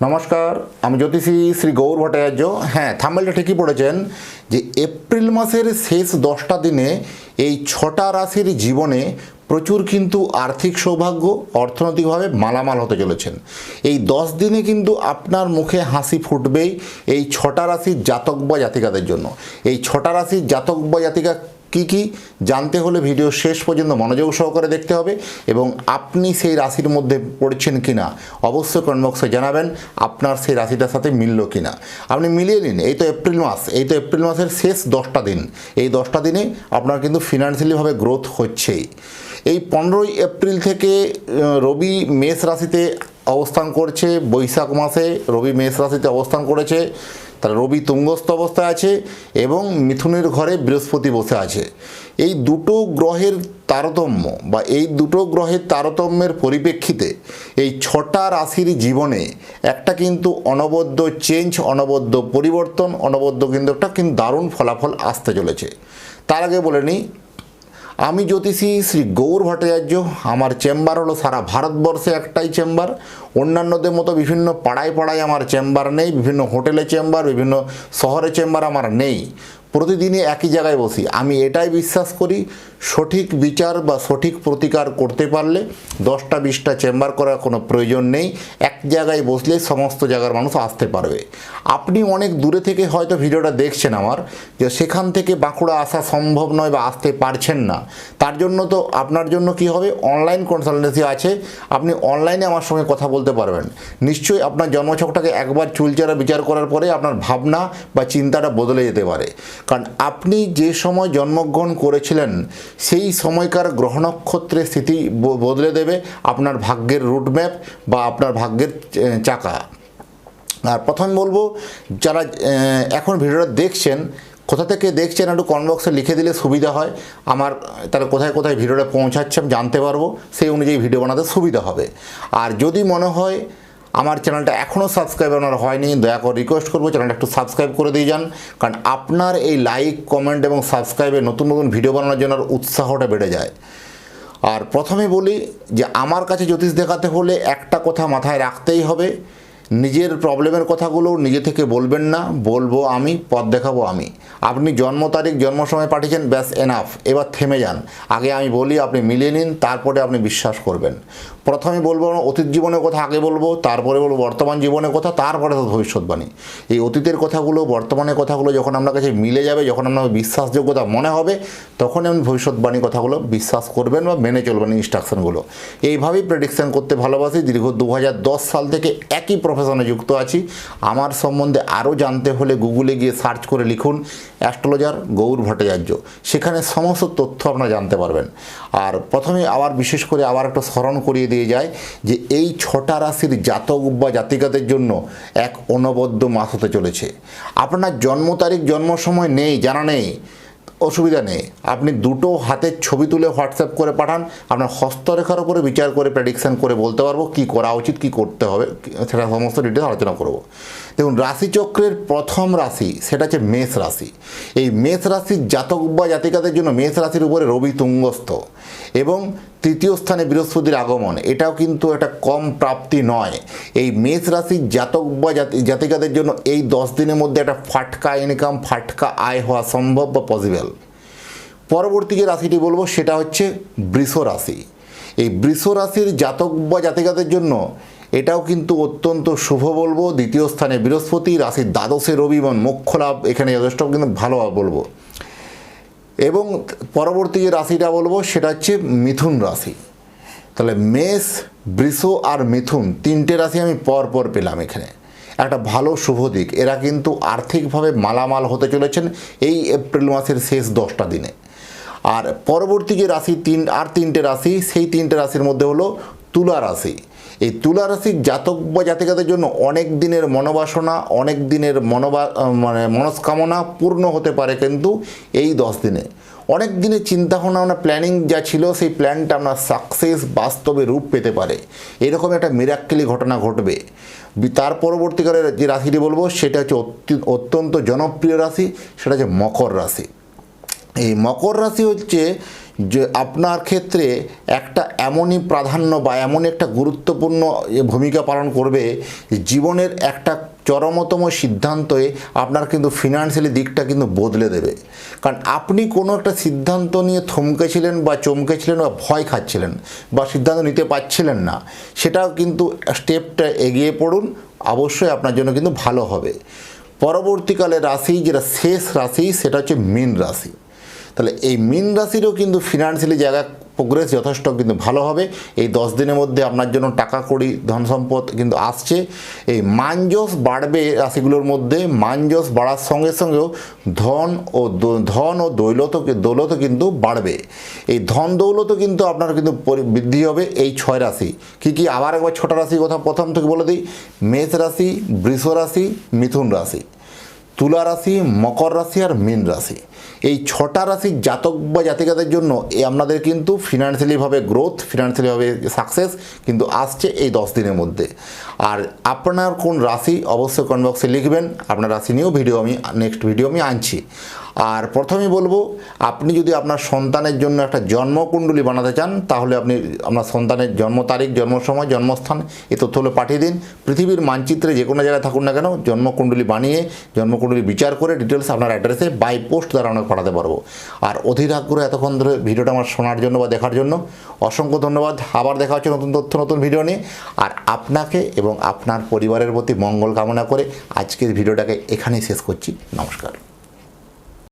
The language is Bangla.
নমস্কার, আমি জ্যোতিষী শ্রী গৌর ভট্টাচার্য। হ্যাঁ, থাম্বনেলটা ঠিকই পড়েছেন যে এপ্রিল মাসের শেষ 10টা দিনে এই 6টা রাশির জীবনে প্রচুর কিন্তু আর্থিক সৌভাগ্য, অর্থনৈতিকভাবে মালামাল হতে চলেছেন। এই 10 দিনে কিন্তু আপনার মুখে হাসি ফুটবেই এই 6টা রাশির জাতক বা জাতিকাদের জন্য। এই 6টা রাশির জাতক বা জাতিকা কি জানতে হলে ভিডিও শেষ পর্যন্ত মনোযোগ সহকারে দেখতে হবে এবং আপনি সেই রাশির মধ্যে পড়ছেন কিনা অবশ্যই কমেন্ট বক্সে জানাবেন আপনার সেই রাশিটার সাথে মিলল কিনা। আপনি মিলিয়ে নিন। এই তো এপ্রিল মাসের শেষ 10টা দিন। এই 10টা দিনে আপনার কিন্তু ফিনান্সিয়ালিভাবে গ্রোথ হচ্ছেই। এই 15ই এপ্রিল থেকে রবি মেষ রাশিতে অবস্থান করছে। বৈশাখ মাসে রবি মেষ রাশিতে অবস্থান করেছে। তাহলে রবি তুঙ্গস্থ অবস্থায় আছে এবং মিথুনের ঘরে বৃহস্পতি বসে আছে। এই দুটো গ্রহের তারতম্য বা এই দুটো গ্রহের তারতম্যের পরিপ্রেক্ষিতে এই 6টা রাশির জীবনে একটা কিন্তু অনবদ্য চেঞ্জ, অনবদ্য পরিবর্তন, অনবদ্য কিন্তু একটা দারুণ ফলাফল আসতে চলেছে। তার আগে বলে নিই, আমি জ্যোতিষী শ্রী গৌর ভট্টাচার্য। আমার চেম্বার হলো সারা ভারতবর্ষে একটাই চেম্বার। অন্যান্যদের মতো বিভিন্ন পাড়ায় পাড়ায় আমার চেম্বার নেই, বিভিন্ন হোটেলে চেম্বার, বিভিন্ন শহরে চেম্বার আমার নেই। প্রতিদিনই একই জায়গায় বসি। আমি এটাই বিশ্বাস করি, সঠিক বিচার বা সঠিক প্রতিকার করতে পারলে 10টা 20টা চেম্বার করার কোনো প্রয়োজন নেই। এক জায়গায় বসলে সমস্ত জায়গার মানুষ আসতে পারবে। আপনি অনেক দূরে থেকে হয়তো ভিডিওটা দেখছেন আমার, যে সেখান থেকে বাঁকুড়া আসা সম্ভব নয় বা আসতে পারছেন না, তার জন্য তো আপনার জন্য কি হবে, অনলাইন কনসালটেন্সি আছে। আপনি অনলাইনে আমার সঙ্গে কথা বলতে পারবেন। নিশ্চয়ই আপনার জন্মছকটাকে একবার চুলচেরা বিচার করার পরে আপনার ভাবনা বা চিন্তাটা বদলে যেতে পারে। কারণ আপনি যে সময় জন্মগ্রহণ করেছিলেন সেই সময়কার গ্রহ নক্ষত্রের স্থিতি বদলে দেবে আপনার ভাগ্যের রুটম্যাপ বা আপনার ভাগ্যের চাকা। আর প্রথম বলবো, যারা এখন ভিডিওটা দেখছেন, কোথা থেকে দেখছেন একটু কমেন্ট বক্সে লিখে দিলে সুবিধা হয়। আমার তাহলে কোথায় কোথায় ভিডিওটা পৌঁছাচ্ছে আমি জানতে পারবো, সেই অনুযায়ী ভিডিও বানাতে সুবিধা হবে। আর যদি মনে হয় আমার চ্যানেলটা এখনও সাবস্ক্রাইব আপনার হয়নি, দয়া করে রিকোয়েস্ট করবো চ্যানেলটা একটু সাবস্ক্রাইব করে দিয়ে যান। কারণ আপনার এই লাইক, কমেন্ট এবং সাবস্ক্রাইবে নতুন নতুন ভিডিও বানানোর জন্য উৎসাহটা বেড়ে যায়। আর প্রথমে বলি যে আমার কাছে জ্যোতিষ দেখাতে হলে একটা কথা মাথায় রাখতেই হবে, নিজের প্রবলেমের কথাগুলো নিজে থেকে বলবেন না, বলবো আমি, পথ দেখাবো আমি। আপনি জন্ম তারিখ, জন্ম সময় পাঠিয়েছেন, ব্যাস এনাফ, এবার থেমে যান। আগে আমি বলি, আপনি মিলিয়ে নিন, তারপরে আপনি বিশ্বাস করবেন। প্রথমে বলবো অতীত জীবনের কথা আগে বলবো, তারপরে বলবো বর্তমান জীবনের কথা, তারপরে তো ভবিষ্যৎবাণী। এই অতীতের কথাগুলো, বর্তমানের কথাগুলো যখন আপনার কাছে মিলে যাবে, যখন আপনার বিশ্বাসযোগ্যতা মনে হবে, তখন আপনি ভবিষ্যৎবাণী কথাগুলো বিশ্বাস করবেন বা মেনে চলবেন ইনস্ট্রাকশনগুলো। এইভাবেই প্রেডিকশান করতে ভালোবাসি। দীর্ঘ 2010 সাল থেকে একই প্রফেশনে যুক্ত আছি। আমার সম্বন্ধে আরও জানতে হলে গুগলে গিয়ে সার্চ করে লিখুন অ্যাস্ট্রোলজার গৌর ভট্টাচার্য, সেখানে সমস্ত তথ্য আপনারা জানতে পারবেন। আর প্রথমে আবার বিশেষ করে আবার একটা স্মরণ করিয়ে দিয়ে যায় যে এই 6টা রাশির জাতক বা জাতিকাদের জন্য এক অনবদ্য মাস হতে চলেছে। আপনার জন্ম তারিখ, জন্ম সময় নেই, জানা নেই, অসুবিধা নেই। আপনি দুটো হাতের ছবি তুলে হোয়াটসঅ্যাপ করে পাঠান, আপনার হস্তরেখার উপরে বিচার করে প্রেডিকশান করে বলতে পারবো কী করা উচিত, কী করতে হবে, সেটা সমস্ত ডিটেলস আলোচনা করব। দেখুন, রাশিচক্রের প্রথম রাশি সেটা হচ্ছে মেষ রাশি। এই মেষ রাশির জাতক বা জাতিকাদের জন্য মেষ রাশির উপরে রবি তুঙ্গস্থ এবং তৃতীয় স্থানে বৃহস্পতির আগমন, এটাও কিন্তু একটা কম প্রাপ্তি নয়। এই মেষ রাশির জাতক বা জাতিকাদের জন্য এই 10 দিনের মধ্যে একটা ফাটকা ইনকাম, ফাটকা আয় হওয়া সম্ভব বা পসিবল। পরবর্তী যে রাশিটি বলবো সেটা হচ্ছে বৃষ রাশি। এই বৃষ রাশির জাতক বা জাতিকাদের জন্য এটাও কিন্তু অত্যন্ত শুভ বলবো। দ্বিতীয় স্থানে বৃহস্পতি, রাশির দ্বাদশে রবি এবং মোক্ষ লাভ এখানে যথেষ্ট কিন্তু ভালো বলবো। এবং পরবর্তী যে রাশিটা বলবো সেটা হচ্ছে মিথুন রাশি। তাহলে মেষ, বৃষ আর মিথুন, 3টে রাশি আমি পরপর পেলাম এখানে। একটা ভালো শুভ দিক, এরা কিন্তু আর্থিকভাবে মালামাল হতে চলেছেন এই এপ্রিল মাসের শেষ 10টা দিনে। আর পরবর্তী যে রাশি 3টে রাশি, সেই 3টে রাশির মধ্যে হলো তুলা রাশি। এই তুলা রাশির জাতক বা জাতিকাদের জন্য অনেক দিনের মনোবাসনা, অনেক দিনের মনস্কামনা পূর্ণ হতে পারে কিন্তু এই 10 দিনে। অনেক দিনের চিন্তাভাবনা, প্ল্যানিং যা ছিল সেই প্ল্যানটা আপনার সাকসেস, বাস্তবে রূপ পেতে পারে। এরকম একটা মিরাক্কেলি ঘটনা ঘটবে। তার পরবর্তীকালে যে রাশিটি বলবো সেটা হচ্ছে অত্যন্ত জনপ্রিয় রাশি, সেটা হচ্ছে মকর রাশি। এই মকর রাশি হচ্ছে যে আপনার ক্ষেত্রে একটা এমনই প্রাধান্য বা এমন একটা গুরুত্বপূর্ণ ভূমিকা পালন করবে যে জীবনের একটা চরমতম সিদ্ধান্তে আপনার কিন্তু ফিনান্সিয়ালি দিকটা কিন্তু বদলে দেবে। কারণ আপনি কোনো একটা সিদ্ধান্ত নিয়ে থমকেছিলেন বা চমকেছিলেন বা ভয় খাচ্ছিলেন বা সিদ্ধান্ত নিতে পারছিলেন না, সেটাও কিন্তু স্টেপটা এগিয়ে পড়ুন, অবশ্যই আপনার জন্য কিন্তু ভালো হবে। পরবর্তীকালে রাশি যেটা শেষ রাশি সেটা হচ্ছে মীন রাশি। তাহলে এই মীন রাশিরও কিন্তু ফিনান্সিয়ালি জায়গা প্রোগ্রেস যথেষ্ট কিন্তু ভালো হবে। এই 10 দিনের মধ্যে আপনার জন্য টাকা কড়ি ধন সম্পদ কিন্তু আসছে। এই মানযশ বাড়বে রাশিগুলোর মধ্যে, মানযশ বাড়ার সঙ্গে সঙ্গেও ধন ও দৌলতও কিন্তু বাড়বে। এই ধন দৌলতও কিন্তু আপনার কিন্তু বৃদ্ধি হবে। এই 6 রাশি কী আবার একবার 6টা রাশির কথা প্রথম থেকে বলে দিই। মেষ রাশি, বৃষ রাশি, মিথুন রাশি, তুলা রাশি, মকর রাশি আর মীন রাশি। এই 6টা রাশির জাতক বা জাতিকাদের জন্য আপনাদের কিন্তু ফিনান্সিয়ালিভাবে গ্রোথ, ফিনান্সিয়ালিভাবে সাকসেস কিন্তু আসছে এই 10 দিনের মধ্যে। আর আপনার কোন রাশি অবশ্যই কমেন্ট বক্সে লিখবেন। আপনার রাশি নিয়েও নেক্সট ভিডিও আমি আনছি। আর প্রথমেই বলবো, আপনি যদি আপনার সন্তানের জন্য একটা জন্মকুণ্ডলী বানাতে চান তাহলে আপনি আপনার সন্তানের জন্ম তারিখ, জন্ম সময়, জন্মস্থান এই তথ্যগুলো পাঠিয়ে দিন। পৃথিবীর মানচিত্রে যে কোনো জায়গায় থাকুন না কেন, জন্মকুণ্ডলী বানিয়ে জন্মকুণ্ডলী বিচার করে ডিটেলস আপনার অ্যাড্রেসে বাই পোস্ট দ্বারা আমরা পাঠাতে পারবো। আর অধীর আগ্রহে এতক্ষণ ধরে ভিডিওটা আমার শোনার জন্য বা দেখার জন্য অসংখ্য ধন্যবাদ। আবার দেখা হচ্ছে নতুন তথ্য, নতুন ভিডিও নিয়ে। আর আপনাকে এবং আপনার পরিবারের প্রতি মঙ্গল কামনা করে আজকের ভিডিওটাকে এখানেই শেষ করছি। নমস্কার।